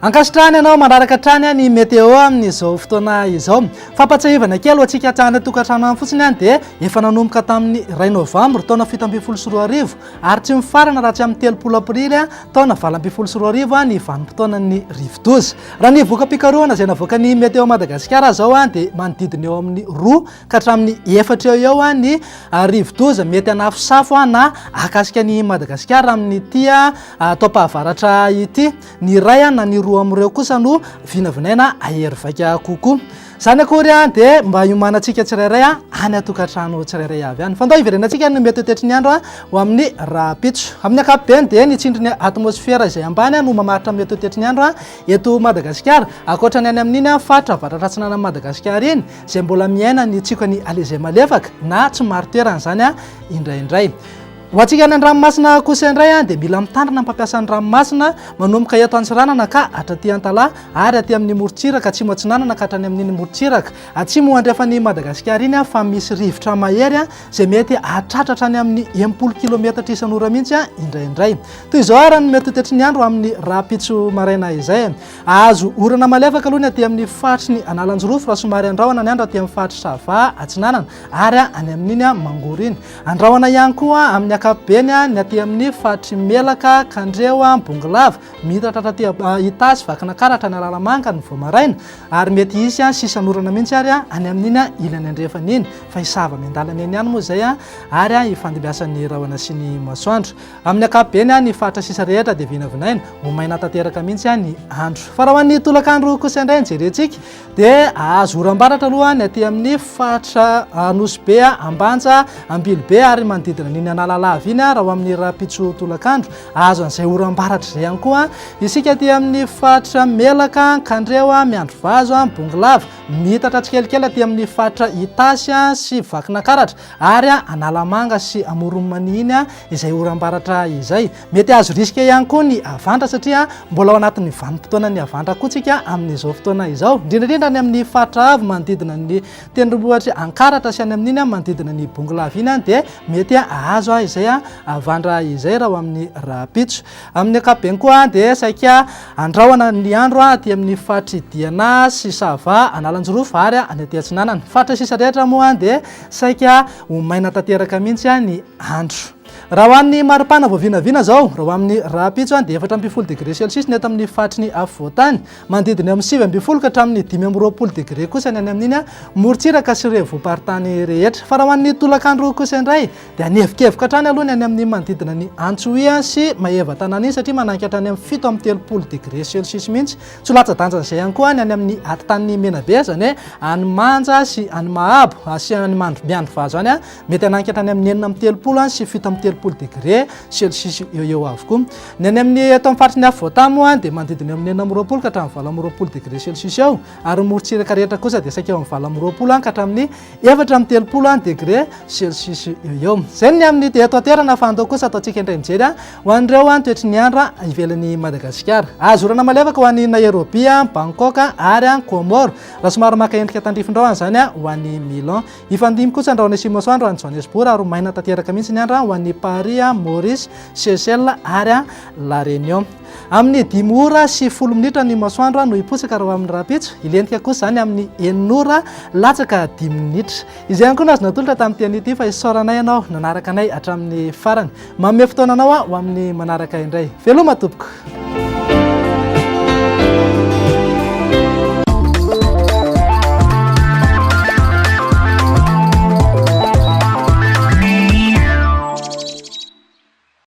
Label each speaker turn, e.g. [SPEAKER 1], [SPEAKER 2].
[SPEAKER 1] Ankasitrany ianao manaraka trany ny météo amin'izao fotoana izao. Fampatsahivana kely atsika trany tokantrano any fotsiny any dia efa nanomboka tamin'ny 2 novambra taona 7 ary tsy mifarana raha tsy amin'ny 3 aprily taona 20 ny vanim-potoanan'ny rivo-doza. Raha ny voka-pikarohana izay navoaka ny météo Madagasikara zao dia manodidina eo amin'ny 2 ka hatramin'ny 4 eo ny rivo-doza mety hanafosafo na akasika ny Madagasikara amin'ny tia toapahavaratra ity. Ny ray na ny roa amin'ireo kosa no vinavinaina ahery vaika kokoa. Zany akory dia mba hiomanantsika tsirairay any atokantrano tsirairay avy any. Fandao iverenantsika ny mety tetry ny andro ho amin'ny rapitso. Amin'ny ankapobeny dia ny tsindrin'ny atmosfera izay ambany no mamaritra mety tetry ny andro eto Madagasikara. Akoatra ny any amin'iny fatra vatatra atsinana Madagasikara iny izay mbola miaina ny tsikany alizay malefaka na tsy maro toerana zany indraindray. Ho antsika ny ranomasina kosa indray dia mila mitandrina mpampiasa ny ranomasina manomboka eto Antsiranana ka hatraty Antala ary aty amin'ny morontsiraka atsimo Atsinanana ka hatrany amin'ny morontsiraka atsimo andrefa ny Madagasikara iny fa misy rivotra mahery izay mety hatratratra any amin'ny 80 km isan'ora mihitsy indraindray. Toy izao ary ny mety tetry ny andro amin'ny rapitso maraina izay. Azo orana malefaka aloha ny aty amin'ny faritry ny Analanjorofo raha somary andrahoana ny andro aty amin'ny faritry Sava Atsinanana ary any amin'iny Mangoro iny. Andrahoana ihany koa amin'ny akapobeny ny aty amin'ny faritry Melaka, Kandreo, Bongolava, mitatra aty Itasy, Vakinakaratra ny Alalamanga ny Voamaraina ary mety isy sisan'orana mihitsy ary any amin'iny ilany andrefana iny fa hisava miandalana eny ihany moa zay ary ifandimbiasan'ny rahona sy ny masoandro. Amin'ny akapobeny ny faritra sisa rehetra dia vinavinaina ho maina tanteraka mihitsy ny andro. Fa raha ho an'ny tolakandro kosa indray ny jerentsika dia azo oram-baratra aloha ny aty amin'ny faritra Anosy-be, Ambanja, Ambilobe ary manodidina n'iny Analalava iny raha ho amin'ny rapitso tolakandro. Azo an'izay oram-baratra izay ihany koa isika aty amin'ny faritra Melaka, Kandreo, Miandrovazo, Bongolava, mitatra tsikelikely aty amin'ny faritra Itasy sy Vakinakaratra ary Analamanga sy Amoron'Mania iny izay oram-baratra izay. Mety azo risika ihany koa ny avandra satria mbola ao anatin'ny vanim-potoana ny avandra koa tsika amin'izao fotoana izao. Indrindrandrindra ny amin'ny faritra avy manodidina ny tendrombohitra Ankaratra sy any amin'iny manodidina ny Bongolava iny dia mety azo izay avandra izay raha ho amin'ny rapitso. Amin'ny ankapobeny koa dia saika andrahoana ny andro aty amin'ny faritry Diana sy Sava, Analanjorofo ary any aty Atsinanana. Faritra sisa rehetra moa dia saika ho maina tanteraka mihitsy ny andro. Raha ho an'ny maripana voavinavina zao raha ho amin'ny rapitso dia 4 degré Celsius ny eto amin'ny faritry ny afovoantany, manodidina amin'ny 9 ka hatramin'ny 5 degré kosa ny any amin'iny morontsiraka sy revoparitany rehetra. Fa raha ho an'ny tolakandro kosa indray dia anevikevoka hatrany aloha ny any amin'ny manodidina ny Antsohihy sy Maheva tanàna iny satria mananky hatrany amin'ny 7 degré Celsius mihitsy. Tsy latsa-danja izay ihany koa ny any amin'ny atitany Menabe zany any Manja sy any Mahabo sy any Miandrovazo any mety hananky hatrany amin'ny 9 sy 7 degré Celsius eo avokoa. Ny any amin'ny eto amin'ny faritry ny afovoantany moa dia manodidina amin'ny 9 ka hatramin'ny 20 degré Celsius eo ary morontsiraka rehetra kosa dia saika eo amin'ny 20 ka hatramin'ny 4 degré Celsius eo. Zay ny amin'ny eto aterana fa andao kosa ataontsika indray mijery ho an'ireo toetry ny andro ivelan'ny Madagasikara. Azo orana malefaka ho an'ny Nairobi, Bangkok ary Comore raha somary maka endrika tandrifin-drahona zany ho an'ny Milan. Ifandimy kosa andrahoana sy masoandro any Johannesburg ary maina tanteraka mihitsy ny andro ho an'ny Paris, Maurice, Seychelles ary La Réunion. Amin'ny 10 ora sy 10 minitra ny masoandro no hiposaka raha amin'ny rapitso. Ilentika kosa zany amin'ny 9 ora latsaka 10 minitra. Izay ihany koa no azo natolotra tamin'ny ity fa isaoranay ianao nanaraka anay hatramin'ny farany. Manome fotoananao ho amin'ny manaraka indray. Veloma tompoko.